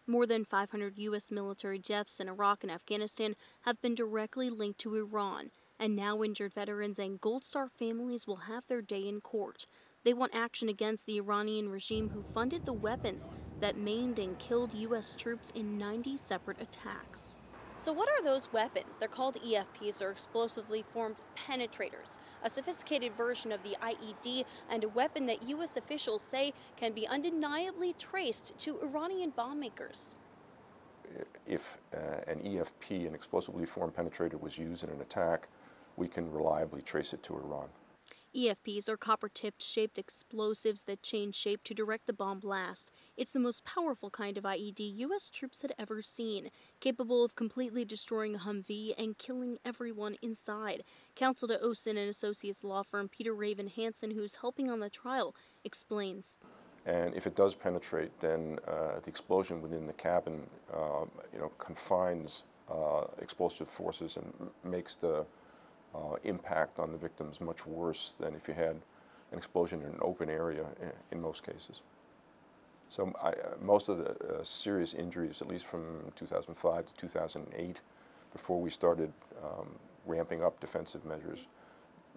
More than 500 U.S. military deaths in Iraq and Afghanistan have been directly linked to Iran, and now injured veterans and Gold Star families will have their day in court. They want action against the Iranian regime who funded the weapons that maimed and killed U.S. troops in 90 separate attacks. So what are those weapons? They're called EFPs, or explosively formed penetrators, a sophisticated version of the IED and a weapon that U.S. officials say can be undeniably traced to Iranian bomb makers. If an EFP, an explosively formed penetrator, was used in an attack, we can reliably trace it to Iran. EFPs are copper-tipped shaped explosives that change shape to direct the bomb blast. It's the most powerful kind of IED U.S. troops had ever seen, capable of completely destroying a Humvee and killing everyone inside. Counsel to Osin and Associates law firm Peter Raven Hansen, who's helping on the trial, explains. And if it does penetrate, then the explosion within the cabin, confines explosive forces and makes the impact on the victims much worse than if you had an explosion in an open area in most cases. So most of the serious injuries, at least from 2005 to 2008, before we started ramping up defensive measures,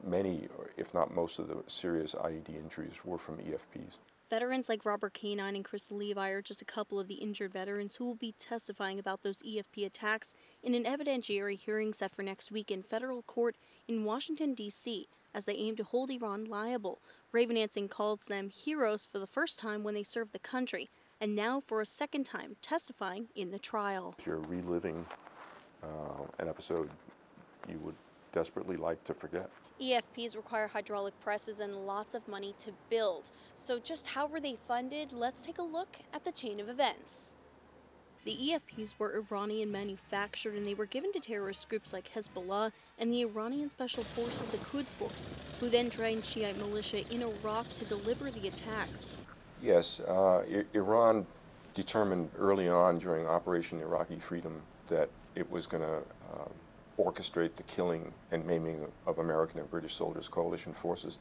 many, if not most of the serious IED injuries were from EFPs. Veterans like Robert Canine and Chris Levi are just a couple of the injured veterans who will be testifying about those EFP attacks in an evidentiary hearing set for next week in federal court in Washington, D.C., as they aim to hold Iran liable. Raven Hansen calls them heroes for the first time when they served the country, and now for a second time testifying in the trial. You're reliving an episode you would desperately like to forget. EFPs require hydraulic presses and lots of money to build. So just how were they funded? Let's take a look at the chain of events. The EFPs were Iranian manufactured, and they were given to terrorist groups like Hezbollah and the Iranian Special Forces, the Quds Force, who then trained Shiite militia in Iraq to deliver the attacks. Yes, Iran determined early on during Operation Iraqi Freedom that it was going to orchestrate the killing and maiming of American and British soldiers, coalition forces.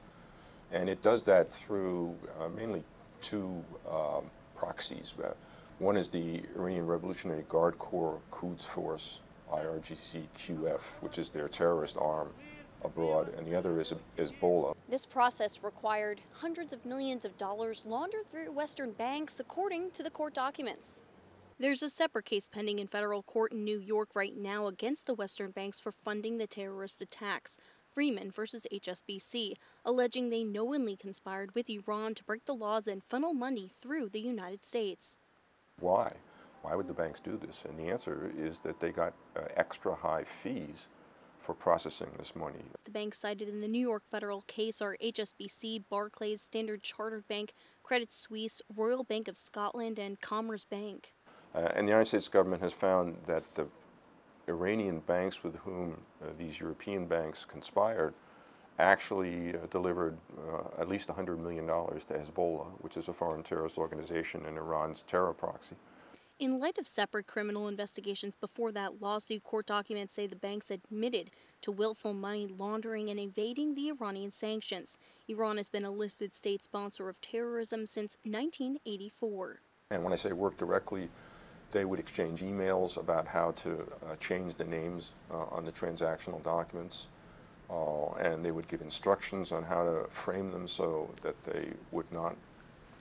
And it does that through mainly two proxies. One is the Iranian Revolutionary Guard Corps Quds Force, IRGC-QF, which is their terrorist arm abroad, and the other is Hezbollah. This process required hundreds of millions of dollars laundered through Western banks, according to the court documents. There's a separate case pending in federal court in New York right now against the Western banks for funding the terrorist attacks. Freeman versus HSBC, alleging they knowingly conspired with Iran to break the laws and funnel money through the United States. Why? Why would the banks do this? And the answer is that they got extra high fees for processing this money. The banks cited in the New York federal case are HSBC, Barclays, Standard Chartered Bank, Credit Suisse, Royal Bank of Scotland, and Commerce Bank. And the United States government has found that the Iranian banks with whom these European banks conspired actually delivered at least $100 million to Hezbollah, which is a foreign terrorist organization and Iran's terror proxy. In light of separate criminal investigations before that lawsuit, court documents say the banks admitted to willful money laundering and evading the Iranian sanctions. Iran has been a listed state sponsor of terrorism since 1984. And when I say work directly, they would exchange emails about how to change the names on the transactional documents, and they would give instructions on how to frame them so that they would not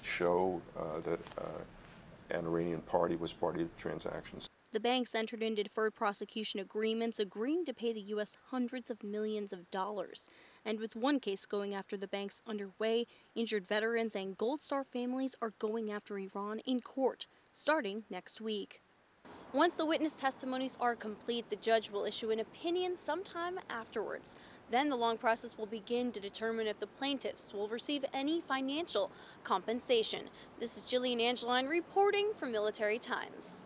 show that an Iranian party was party to the transactions. The banks entered into deferred prosecution agreements, agreeing to pay the U.S. hundreds of millions of dollars. And with one case going after the banks underway, injured veterans and Gold Star families are going after Iran in court, starting next week. Once the witness testimonies are complete, the judge will issue an opinion sometime afterwards. Then the long process will begin to determine if the plaintiffs will receive any financial compensation. This is Jillian Angeline reporting for Military Times.